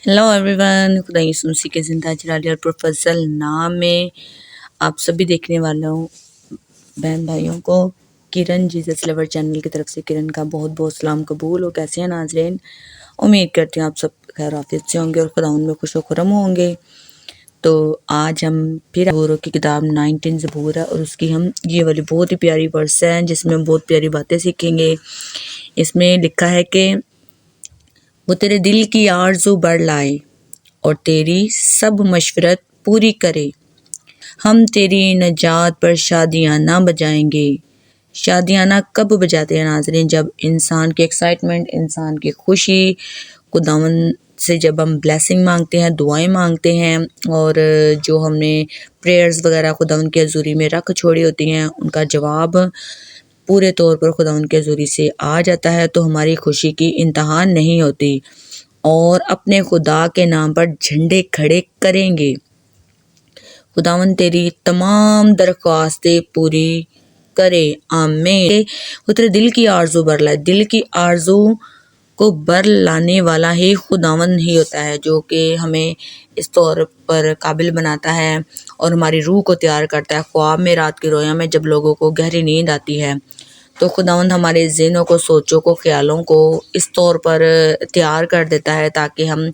Hello everyone, खुदा यूसुफ के ज़िंदा जलाली और प्रोफेसर नाम में आप सभी देखने वालों बहन भाइयों को किरण जीसस लवर चैनल की तरफ से किरण का बहुत बहुत सलाम कबूल हो। कैसे हैं नाज़रीन? उम्मीद करती हूँ आप सब खैर आफियत से होंगे और खुदा उनमें खुश व खुरम होंगे। तो आज हम फिर ज़बूर की किताब 19 ज़बूर है और उसकी हम ये वाली बहुत ही प्यारी वर्स है जिसमें हम बहुत प्यारी बातें सीखेंगे। इसमें लिखा है कि वो तेरे दिल की आरज़ू बढ़ लाए और तेरी सब मशवरत पूरी करे। हम तेरी नजात पर शादियाना बजाएंगे। शादियाना कब बजाते हैं नाज़रीन? जब इंसान की एक्साइटमेंट, इंसान की खुशी, खुदावन से जब हम ब्लेसिंग मांगते हैं, दुआएं मांगते हैं और जो हमने प्रेयर्स वगैरह खुदावन की हज़ूरी में रख छोड़ी होती हैं उनका जवाब पूरे तौर पर खुदावन के ज़रिए से आ जाता है तो हमारी खुशी की इंतहा नहीं होती और अपने खुदा के नाम पर झंडे खड़े करेंगे। खुदावन तेरी तमाम दरख्वास्तें पूरी करे, आमीन। वो तेरे दिल की आरज़ू भर लाए। दिल की आरज़ू को बर लाने वाला ही खुदावन ही होता है जो कि हमें इस तौर पर काबिल बनाता है और हमारी रूह को तैयार करता है। ख्वाब में, रात की रोया में जब लोगों को गहरी नींद आती है तो खुदावंद हमारे ज़हनों को, सोचों को, ख्यालों को इस तौर पर तैयार कर देता है ताकि हम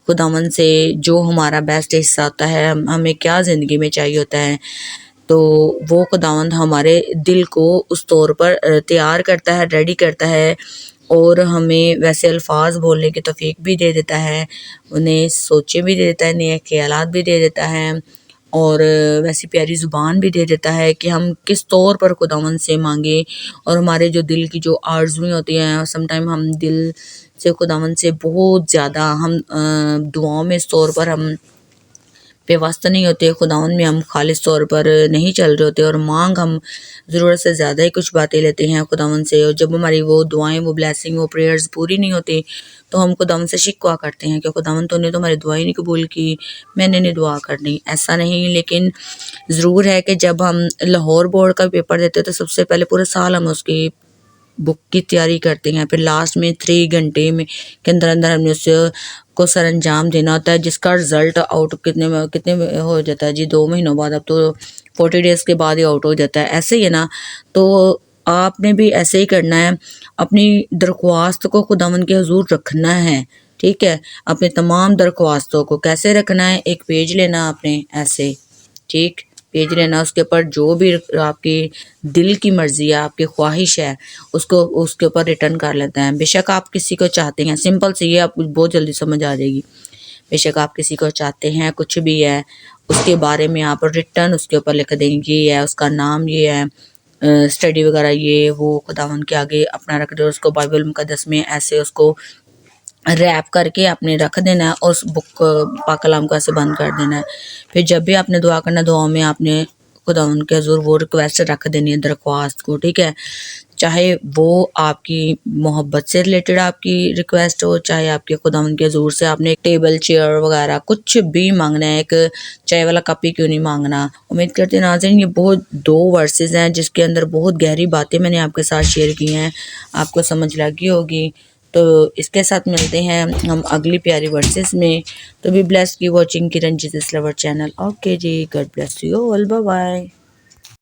खुदावंद से जो हमारा बेस्ट हिस्सा होता है, हमें क्या ज़िंदगी में चाहिए होता है, तो वो खुदावंद हमारे दिल को उस तौर पर तैयार करता है, रेडी करता है और हमें वैसे अल्फाज बोलने की तौफीक भी दे देता है, उन्हें सोचें भी दे देता है, नए ख्यालात भी दे देता है और वैसी प्यारी ज़ुबान भी दे देता है कि हम किस तौर पर खुदावंद से मांगे। और हमारे जो दिल की जो आरज़ुएं होती हैं, समटाइम हम दिल से खुदावंद से बहुत ज़्यादा हम दुआओं में इस तौर पर हम पेवस्त नहीं होते, खुदावंद में हम खालिस तौर पर नहीं चल रहे होते और मांग हम ज़रूरत से ज़्यादा ही कुछ बातें लेते हैं खुदावंद से। और जब हमारी वो दुआएं, वो ब्लेसिंग, वो प्रेयर्स पूरी नहीं होती तो हम खुदावंद से शिकवा करते हैं कि खुदावंद तूने तो हमारी दुआएं नहीं कबूल की, मैंने नहीं दुआ करनी। ऐसा नहीं, लेकिन ज़रूर है कि जब हम लाहौर बोर्ड का पेपर देते तो सबसे पहले पूरे साल हम उसकी बुक की तैयारी करते हैं, फिर लास्ट में 3 घंटे में के अंदर अंदर हमने उस को सर अंजाम देना होता है जिसका रिज़ल्ट आउट कितने में हो जाता है जी? 2 महीनों बाद। अब तो 40 डेज़ के बाद ही आउट हो जाता है। ऐसे ही है ना, तो आपने भी ऐसे ही करना है, अपनी दरख्वास्त को खुदावंद के हुजूर रखना है, ठीक है? अपने तमाम दरख्वास्तों को कैसे रखना है? एक पेज लेना आपने ऐसे, ठीक, पेज लेना, उसके ऊपर जो भी आपकी दिल की मर्जी है, आपकी ख्वाहिश है, उसको उसके ऊपर रिटर्न कर लेते हैं। बेशक आप किसी को चाहते हैं, सिंपल सी है, आपको बहुत जल्दी समझ आ जाएगी। बेशक आप किसी को चाहते हैं, कुछ भी है, उसके बारे में आप रिटर्न उसके ऊपर लिख देंगे, ये है उसका नाम, ये है स्टडी वगैरह, ये वो खुदावंद के आगे अपना रख दो, उसको बाइबल मुकद्दस में ऐसे उसको रैप करके आपने रख देना है और उस बुक पाक कलाम को ऐसे बंद कर देना है। फिर जब भी आपने दुआ करना, दुआ में आपने खुदावंद के हुजूर वो रिक्वेस्ट रख देनी है, दरख्वास्त को, ठीक है? चाहे वो आपकी मोहब्बत से रिलेटेड आपकी रिक्वेस्ट हो, चाहे आपके खुदावंद के हुजूर से आपने एक टेबल, चेयर वगैरह कुछ भी मांगना है, एक चाय वाला कप ही क्यों नहीं मांगना। उम्मीद करते हैं नाज़रीन ये बहुत 2 वर्सेस हैं जिसके अंदर बहुत गहरी बातें मैंने आपके साथ शेयर की हैं, आपको समझ लगी होगी। तो इसके साथ मिलते हैं हम अगली प्यारी वर्सेस में। तो be blessed, keep watching Kiran Jesus lover channel. Okay ji, God bless you all, bye bye.